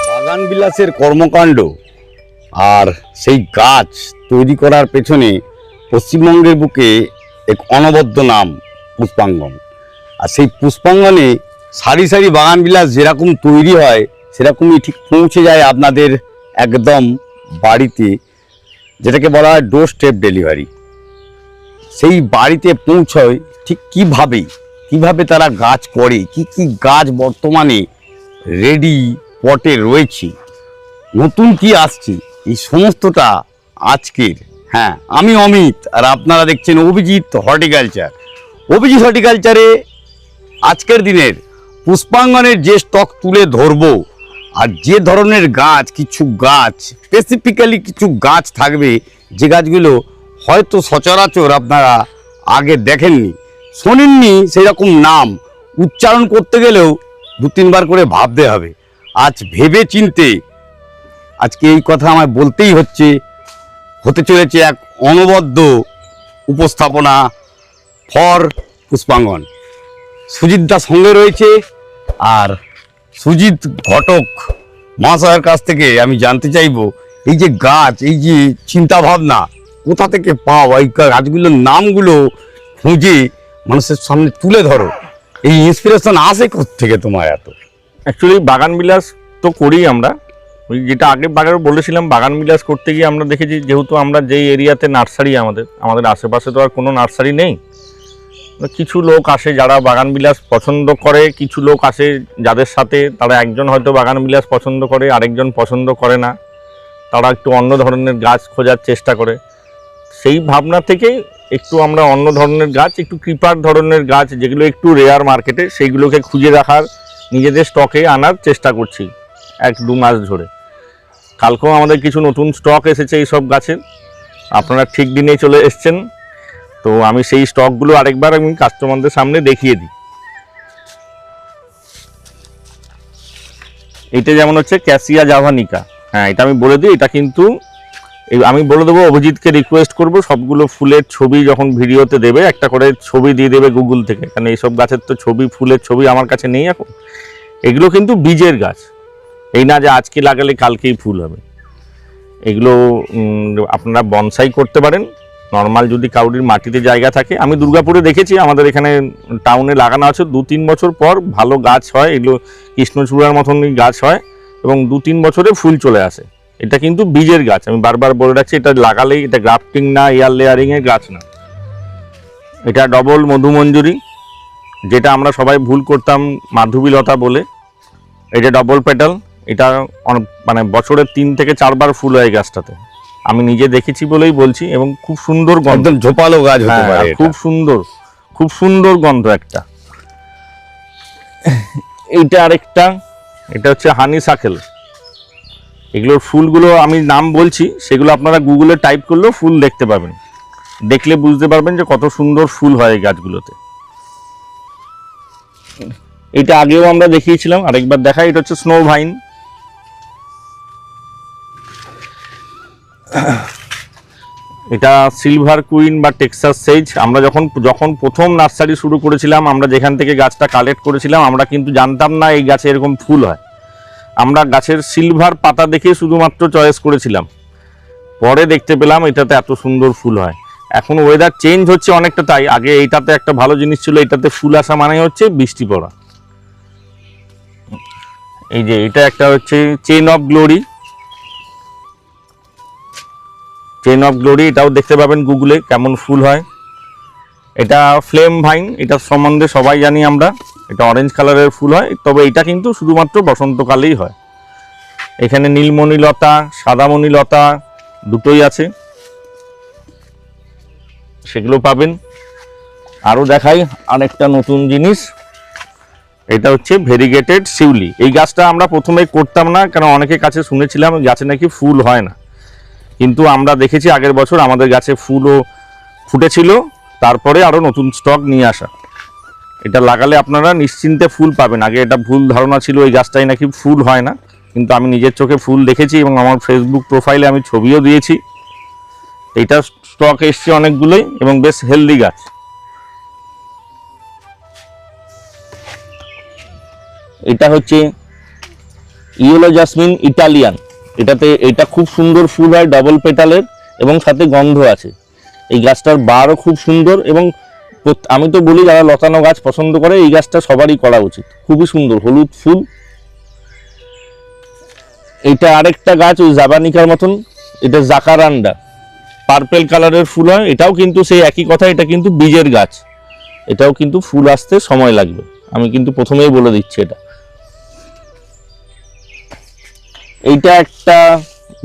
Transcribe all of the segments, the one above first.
বাগান বিলাসের কর্মকাণ্ড আর সেই গাছ তৈরি করার পেছনে পশ্চিমবঙ্গের বুকে এক অনবদ্য নাম পুষ্পাঙ্গন। আর সেই পুষ্পাঙ্গনে সারি সারি বাগান বিলাস যেরকম তৈরি হয় সেরকমই ঠিক পৌঁছে যায় আপনাদের একদম বাড়িতে, যেটাকে বলা হয় ডোর স্টেপ ডেলিভারি। সেই বাড়িতে পৌঁছয় ঠিক কিভাবে তারা গাছ করে, কি কি গাছ বর্তমানে রেডি পটে রয়েছে, নতুন কি আসছে, এই সমস্তটা আজকের। হ্যাঁ, আমি অমিত আর আপনারা দেখছেন অভিজিৎ হর্টিকালচার। অভিজিৎ হর্টিকালচারে আজকের দিনের পুষ্পাঙ্গনের যে স্টক তুলে ধরবো, আর যে ধরনের গাছ, কিছু গাছ স্পেসিফিক্যালি কিছু গাছ থাকবে যে গাছগুলো হয়তো সচরাচর আপনারা আগে দেখেননি, শোনেননি, সেই রকম নাম উচ্চারণ করতে গেলেও দু তিনবার করে ভাবতে হবে। আজ ভেবে চিনতে আজকে এই কথা আমায় বলতেই হতে চলেছে এক অনবদ্য উপস্থাপনা ফর পুষ্পাঙ্গন। সুজিতদার সঙ্গে রয়েছে, আর সুজিত ঘটক মহাশয়ের কাছ থেকে আমি জানতে চাইব এই যে গাছ, এই যে চিন্তাভাবনা কোথা থেকে পাও, এই গাছগুলোর নামগুলো খুঁজে মানুষের সামনে তুলে ধরো, এই ইন্সপিরেশন আসে কোত্থেকে তোমার এত? অ্যাকচুয়ালি বাগান বিলাস তো করি আমরা, ওই যেটা আগে বাগানে বলেছিলাম, বাগান বিলাস করতে গিয়ে আমরা দেখেছি যেহেতু আমরা যেই এরিয়াতে নার্সারি, আমাদের আশেপাশে তো আর কোনো নার্সারি নেই। কিছু লোক আসে যারা বাগান বিলাস পছন্দ করে, কিছু লোক আসে যাদের সাথে তারা একজন হয়তো বাগান বিলাস পছন্দ করে, আরেকজন পছন্দ করে না, তারা একটু অন্য ধরনের গাছ খোঁজার চেষ্টা করে। সেই ভাবনা থেকে একটু আমরা অন্য ধরনের গাছ, একটু ক্রিপার ধরনের গাছ যেগুলো একটু রেয়ার মার্কেটে, সেইগুলোকে খুঁজে রাখার, নিজেদের স্টকে আনার চেষ্টা করছি 1-2 মাস ধরে। কালকেও আমাদের কিছু নতুন স্টক এসেছে এইসব গাছের, আপনারা ঠিক দিনেই চলে এসছেন। তো আমি সেই স্টকগুলো আরেকবার আমি কাস্টমারদের সামনে দেখিয়ে দিই। এটা যেমন হচ্ছে ক্যাসিয়া জাভানিকা। হ্যাঁ, এটা আমি বলে দিই, এটা কিন্তু আমি বলে দেবো, অভিজিৎকে রিকোয়েস্ট করব সবগুলো ফুলের ছবি যখন ভিডিওতে দেবে একটা করে ছবি দিয়ে দেবে গুগল থেকে, কারণ এইসব গাছের তো ছবি, ফুলের ছবি আমার কাছে নেই এখন। এগুলো কিন্তু বীজের গাছ, এই না যে আজকে লাগালে কালকেই ফুল হবে। এগুলো আপনারা বনসাই করতে পারেন, নর্মাল যদি কাউরির মাটিতে জায়গা থাকে। আমি দুর্গাপুরে দেখেছি, আমাদের এখানে টাউনে লাগানো আছে, 2-3 বছর পর ভালো গাছ হয়। এগুলো কৃষ্ণচূড়ার মতনই গাছ হয় এবং 2-3 বছরে ফুল চলে আসে। এটা কিন্তু বীজের গাছ, আমি বারবার বলে রাখছি, এটা লাগালেই, এটা গ্রাফটিং না, এয়ার লেয়ারিংয়ের গাছ না। এটা ডবল মধুমঞ্জুরি, যেটা আমরা সবাই ভুল করতাম মাধবীলতা বলে। এটা ডবল পেটাল, এটা মানে বছরে 3 থেকে 4 বার ফুল হয় গাছটাতে, আমি নিজে দেখেছি বলেই বলছি। এবং খুব সুন্দর গন্ধ, একদম ঝোপালো গাছ হতে পারে, খুব সুন্দর গন্ধ একটা। এইটা আরেকটা, এটা হচ্ছে হানি সাকেল। এগুলোর ফুলগুলো আমি নাম বলছি, সেগুলো আপনারা গুগলে টাইপ করলেও ফুল দেখতে পাবেন, দেখলে বুঝতে পারবেন যে কত সুন্দর ফুল হয় এই গাছগুলোতে। এটা আগেও আমরা দেখিয়েছিলাম, আরেকবার দেখাই। এটা হচ্ছে স্নো ভাইন। এটা সিলভার কুইন বা টেক্সাস সেজ। আমরা যখন প্রথম নার্সারি শুরু করেছিলাম, আমরা যেখান থেকে গাছটা কালেক্ট করেছিলাম, আমরা কিন্তু জানতাম না এই গাছে এরকম ফুল হয়। আমরা গাছের সিলভার পাতা দেখে শুধুমাত্র চয়েস করেছিলাম, পরে দেখতে পেলাম এটাতে এত সুন্দর ফুল হয়। এখন ওয়েদার চেঞ্জ হচ্ছে অনেকটা, তাই আগে এইটাতে একটা ভালো জিনিস ছিল, এটাতে ফুল আসা মানে হচ্ছে বৃষ্টি পড়া। এই যে এটা একটা হচ্ছে চেইন অফ গ্লোরি। এটাও দেখতে পাবেন গুগলে কেমন ফুল হয়। এটা ফ্লেম ভাইন, এটা সম্বন্ধে সবাই জানি আমরা, এটা অরেঞ্জ কালারের ফুল হয়, তবে এটা কিন্তু শুধুমাত্র বসন্তকালেই হয়। এখানে নীলমণি লতা, সাদামণি লতা দুটোই আছে, সেগুলো পাবেন। আরও দেখাই আরেকটা নতুন জিনিস, এটা হচ্ছে ভেরিগেটেড শিউলি। এই গাছটা আমরা প্রথমে করতাম না, কারণ অনেকের কাছে শুনেছিলাম গাছে নাকি ফুল হয় না, কিন্তু আমরা দেখেছি আগের বছর আমাদের গাছে ফুলও ফুটেছিল, তারপরে আরও নতুন স্টক নিয়ে আসা। এটা লাগালে আপনারা নিশ্চিন্তে ফুল পাবেন। আগে এটা ভুল ধারণা ছিল এই গাছটাই নাকি ফুল হয় না, কিন্তু আমি নিজের চোখে ফুল দেখেছি এবং আমার ফেসবুক প্রোফাইলে আমি ছবিও দিয়েছি। এইটা স্টক এসছে অনেকগুলোই এবং বেশ হেলদি গাছ। এটা হচ্ছে ইয়েলো জাসমিন ইটালিয়ান। এটা খুব সুন্দর ফুল হয়, ডবল পেটালের এবং সাথে গন্ধ আছে। এই গাছটার বারও খুব সুন্দর এবং আমি তো বলি যারা লতানো গাছ পছন্দ করে এই গাছটা সবারই করা উচিত, খুবই সুন্দর হলুদ ফুল। এটা আরেকটা গাছ ওই জাবানিকার মতন, এটা জাকারান্ডা, পার্পেল কালারের ফুল হয়। এটাও কিন্তু সেই একই কথা, এটা কিন্তু বীজের গাছ, এটাও কিন্তু ফুল আসতে সময় লাগবে, আমি কিন্তু প্রথমেই বলে দিচ্ছি। এইটা একটা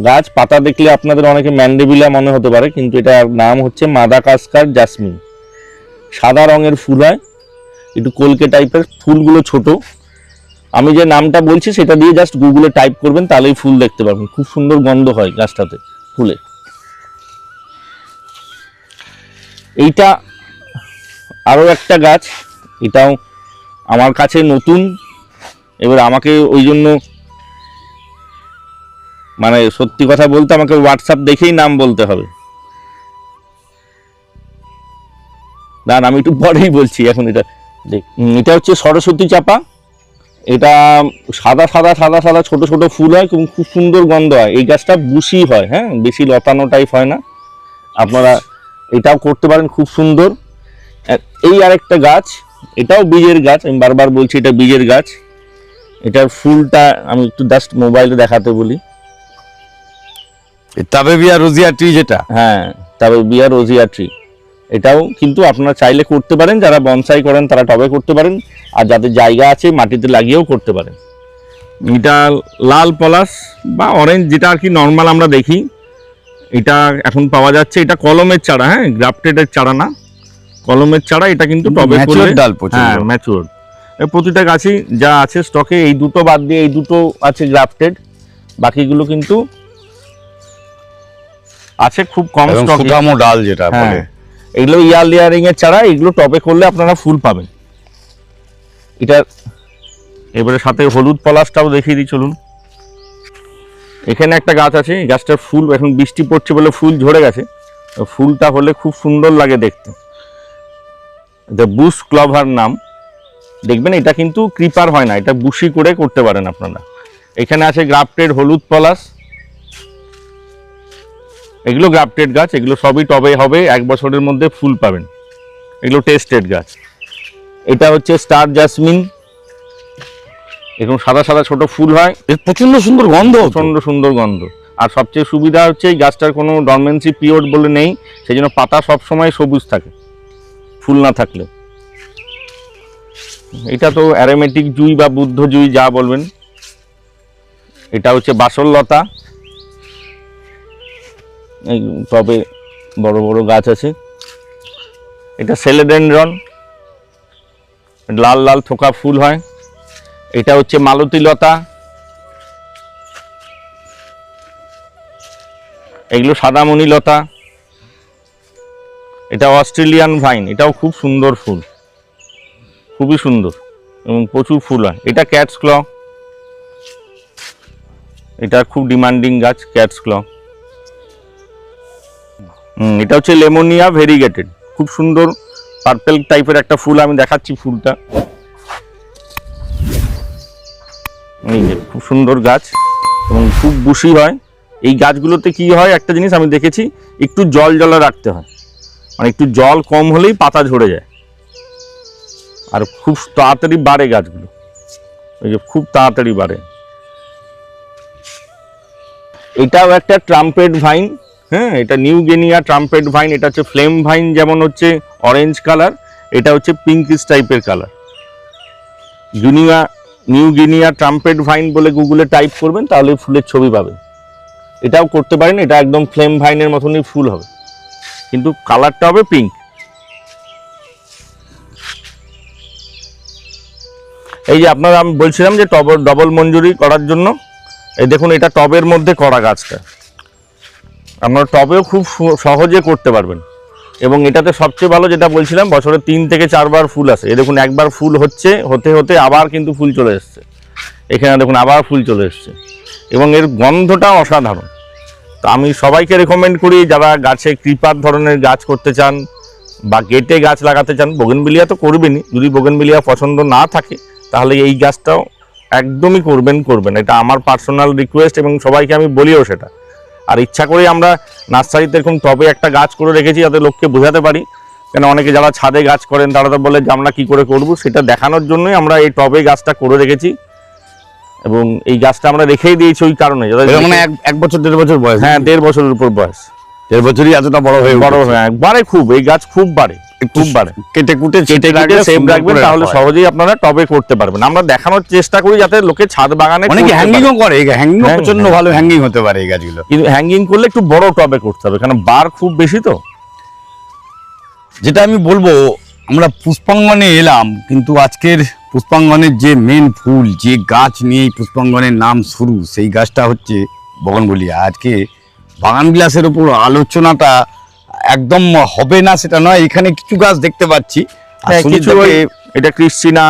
গাছ, পাতা দেখলে আপনাদের অনেকে ম্যান্ডেভিলা মনে হতে পারে, কিন্তু এটার নাম হচ্ছে মাদাগাস্কার জাসমিন। সাদা রঙের ফুল হয়, একটু কলকে টাইপের, ফুলগুলো ছোট। আমি যে নামটা বলছি সেটা দিয়ে জাস্ট গুগলে টাইপ করবেন, তাহলেই ফুল দেখতে পাবেন। খুব সুন্দর গন্ধ হয় গাছটাতে ফুলে। এইটা আরো একটা গাছ, এটাও আমার কাছে নতুন। এবার আমাকে ওই জন্য মানে সত্যি কথা বলতে আমাকে হোয়াটসঅ্যাপ দেখেই নাম বলতে হবে। না আমি একটু পরেই বলছি, এখন এটা হচ্ছে সরস্বতী চাপা। এটা সাদা সাদা সাদা সাদা ছোট ছোট ফুল হয়, খুব সুন্দর গন্ধ হয়। এই গাছটা বুশি হয়, হ্যাঁ, বেশি লতানো টাইপ হয় না। আপনারা এটাও করতে পারেন, খুব সুন্দর। এই আরেকটা গাছ, এটাও বীজের গাছ, আমি বারবার বলছি এটা বীজের গাছ। এটার ফুলটা আমি একটু জাস্ট মোবাইলে দেখাতে বলি। তাবেবিয়া রোজিয়া ট্রি যেটা, হ্যাঁ, তাবেবিয়া রোজিয়া ট্রি। এটাও কিন্তু আপনারা চাইলে করতে পারেন, যারা বনসাই করেন তারা টবে করতে পারেন, আর যাদের জায়গা আছে মাটিতে লাগিয়েও করতে পারেন। এটা লাল পলাশ বা অরেঞ্জ, যেটা আর কি নর্মাল আমরা দেখি, এটা এখন পাওয়া যাচ্ছে। এটা কলমের চারা, হ্যাঁ, গ্রাফটেডের চারা না, কলমের চারা। এটা কিন্তু টবে করলে ডাল, হ্যাঁ ম্যাচিওর। প্রতিটা গাছই যা আছে স্টকে, এই দুটো বাদ দিয়ে এই দুটো আছে গ্রাফটেড, বাকিগুলো কিন্তু আছে খুব কম স্টকে। সুঠামো ডাল যেটা বলে, এগুলো ইয়ার লেয়ারিং এর চারা, এগুলো টবে করলে আপনারা ফুল পাবেন। এটা এবারে সাথে হলুদ পলাশটাও দেখিয়ে দিই, চলুন। এখানে একটা গাছ আছে, এই গাছটার ফুল এখন বৃষ্টি পড়ছে বলে ফুল ঝরে গেছে, ফুলটা হলে খুব সুন্দর লাগে দেখতে। এটা বুশ ক্লভার নাম, দেখবেন এটা কিন্তু ক্রিপার হয় না, এটা বুশি করে করতে পারেন আপনারা। এখানে আছে গ্রাফটেড হলুদ পলাশ, এগুলো গ্রাফটেড গাছ, এগুলো সবই টবে হবে, 1 বছরের মধ্যে ফুল পাবেন, এগুলো টেস্টেড গাছ। এটা হচ্ছে স্টার জাসমিন, এরকম সাদা সাদা ছোট ফুল হয়, প্রচন্ড সুন্দর গন্ধ, প্রচন্ড সুন্দর গন্ধ। আর সবচেয়ে সুবিধা হচ্ছে এই গাছটার কোনো ডরমেন্সি পিরিয়ড বলে নেই, সেই জন্য পাতা সবসময় সবুজ থাকে, ফুল না থাকলে। এটা তো অ্যারোমেটিক জুই বা বুদ্ধ জুই যা বলবেন। এটা হচ্ছে বাসরলতা, এই টবে বড় বড় গাছ আছে। এটা সেলেডেনড্রন, লাল লাল থোকা ফুল হয়। এটা হচ্ছে মালতী লতা, এগুলো সাদামণি লতা। এটা অস্ট্রেলিয়ান ভাইন, এটাও খুব সুন্দর ফুল, খুবই সুন্দর এবং প্রচুর ফুল হয়। এটা ক্যাটস ক্ল, এটা খুব ডিমান্ডিং গাছ ক্যাটস ক্ল। এটা হচ্ছে লেমোনিয়া ভেরিগেটেড, খুব সুন্দর পার্পেল টাইপের একটা ফুল, আমি দেখাচ্ছি ফুলটা। এই যে খুব সুন্দর গাছ এবং খুব বুশি হয়। এই গাছগুলোতে কি হয়, একটা জিনিস আমি দেখেছি, একটু জল জলে রাখতে হয়, মানে একটু জল কম হলেই পাতা ঝরে যায়, আর খুব তাড়াতাড়ি বাড়ে গাছগুলো, এই যে খুব তাড়াতাড়ি বাড়ে। এটাও একটা ট্রাম্পেট ভাইন, হ্যাঁ, এটা নিউ গিনিয়া ট্রাম্পেট ভাইন। এটা হচ্ছে ফ্লেম ভাইন, যেমন হচ্ছে অরেঞ্জ কালার, এটা হচ্ছে পিঙ্কিশ টাইপের colour. New Guinea trumpet vine বলে গুগলে টাইপ করবেন, তাহলে ফুলের ছবি পাবেন। এটাও করতে পারেন, এটা একদম ফ্লেম ভাইনের মতনই ফুল হবে, কিন্তু কালারটা হবে পিঙ্ক। এই যে আপনারা আমি বলছিলাম যে ডবল মঞ্জুরি করার জন্য, এই দেখুন এটা টবের মধ্যে করা গাছটা, আপনারা টবেও খুব সহজে করতে পারবেন। এবং এটাতে সবচেয়ে ভালো যেটা বলছিলাম, বছরে 3 থেকে 4 বার ফুল আসে। এই দেখুন একবার ফুল হতে হতে আবার কিন্তু ফুল চলে এসছে, এখানে দেখুন আবার ফুল চলে এসছে, এবং এর গন্ধটা অসাধারণ। তো আমি সবাইকে রেকমেন্ড করি, যারা গাছে ক্রিপার ধরনের গাছ করতে চান বা গেটে গাছ লাগাতে চান, বোগেনভিলিয়া তো করবেনই, যদি বোগেনভিলিয়া পছন্দ না থাকে তাহলে এই গাছটাও একদমই করবেন, এটা আমার পার্সোনাল রিকোয়েস্ট এবং সবাইকে আমি বলিও সেটা। আর ইচ্ছা করেই আমরা নার্সারিতে এরকম টবে একটা গাছ করে রেখেছি যাতে লোককে বোঝাতে পারি, কেন অনেকে যারা ছাদে গাছ করেন তারা তো বলে যে আমরা কী করে করবো, সেটা দেখানোর জন্যই আমরা এই টবে গাছটা করে রেখেছি। এবং এই গাছটা আমরা রেখেই দিয়েছি ওই কারণে, মানে 1 বছর 1.5 বছর বয়স। হ্যাঁ, 1.5 বছরের উপর বয়স। 1.5 বছরই এতটা বড় হয়ে বাড়ে খুব, এই গাছ খুব বাড়ে। কেটে কুটে সেভ রাখবেন, তাহলে সহজেই আপনারা টবে করতে পারবেন। আমরা দেখানোর চেষ্টা করি যাতে লোকে ছাদ বাগানে অনেকে হ্যাঙ্গিংও করে, হ্যাঙ্গিং প্রচন্ড ভালো হ্যাঙ্গিং হতে পারে এই গাছগুলো, কিন্তু হ্যাঙ্গিং করলে একটু বড় টবে করতে হবে, কারণ বার খুব বেশি তো। যেটা আমি বলবো, আমরা পুষ্পাঙ্গনে এলাম, কিন্তু আজকের পুষ্পাঙ্গনের যে মেন ফুল, যে গাছ নিয়ে পুষ্পাঙ্গনের নাম শুরু, সেই গাছটা হচ্ছে বগনভেলিয়া। আজকে বাগান বিলাসের উপর আলোচনাটা একদম হবে না সেটা নয়, এখানে কিছু গাছ দেখতে পাচ্ছি। কিছু এটা ক্রিস্টিনা,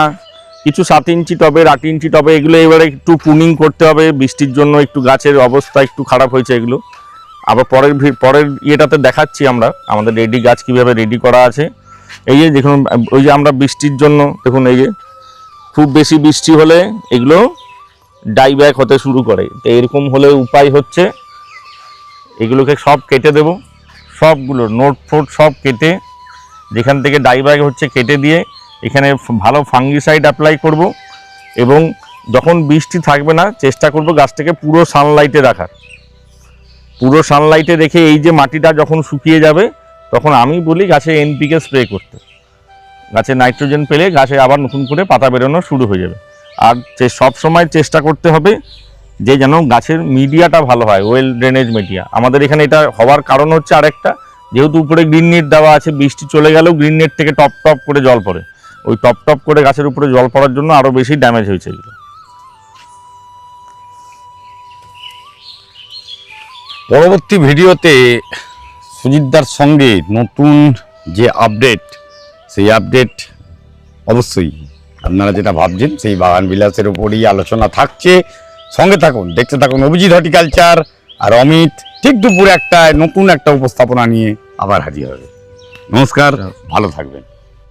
কিছু 7 ইঞ্চি টবে, 8 ইঞ্চি টবে, এগুলো এবারে একটু প্রুনিং করতে হবে, বৃষ্টির জন্য একটু গাছের অবস্থা একটু খারাপ হয়েছে এগুলো। আবার পরের ইয়েটাতে দেখাচ্ছি আমরা আমাদের রেডি গাছ কিভাবে রেডি করা আছে। এই যে দেখুন, ওই যে আমরা বৃষ্টির জন্য দেখুন, এই যে খুব বেশি বৃষ্টি হলে এগুলো ডাই ব্যাক হতে শুরু করে। তো এরকম হলে উপায় হচ্ছে এগুলোকে সব কেটে দেব, সবগুলো নোট ফোট সব কেটে, যেখান থেকে ডাই ব্যাক হচ্ছে কেটে দিয়ে এখানে ভালো ফাঙ্গিসাইড অ্যাপ্লাই করব। এবং যখন বৃষ্টি থাকবে না, চেষ্টা করব গাছটাকে পুরো সানলাইটে রাখার, পুরো সানলাইটে রেখে এই যে মাটিটা যখন শুকিয়ে যাবে তখন আমি বলি গাছে এনপিকে স্প্রে করতে। গাছে নাইট্রোজেন পেলে গাছে আবার নতুন করে পাতা বেরোনো শুরু হয়ে যাবে। আর সব সময় চেষ্টা করতে হবে যে যেন গাছের মিডিয়াটা ভালো হয়, ওয়েল ড্রেনেজ মিডিয়া। আমাদের এখানে এটা হওয়ার কারণ হচ্ছে আরেকটা, যেহেতু উপরে গ্রিন নেট দেওয়া আছে, বৃষ্টি চলে গেলেও গ্রিন নেট থেকে টপ টপ করে জল পড়ে, ওই টপ টপ করে গাছের উপরে জল পড়ার জন্য আরও বেশি ড্যামেজ হয়েছে এগুলো। পরবর্তী ভিডিওতে সুজিতদার সঙ্গে নতুন যে আপডেট, সেই আপডেট অবশ্যই আপনারা যেটা ভাবছেন সেই বাগান বিলাসের উপরই আলোচনা থাকছে। সঙ্গে থাকুন, দেখতে থাকুন অভিজিৎ হর্টিকালচার। আর অমিত ঠিক দুপুরে নতুন একটা উপস্থাপনা নিয়ে আবার হাজির হবে। নমস্কার, ভালো থাকবেন।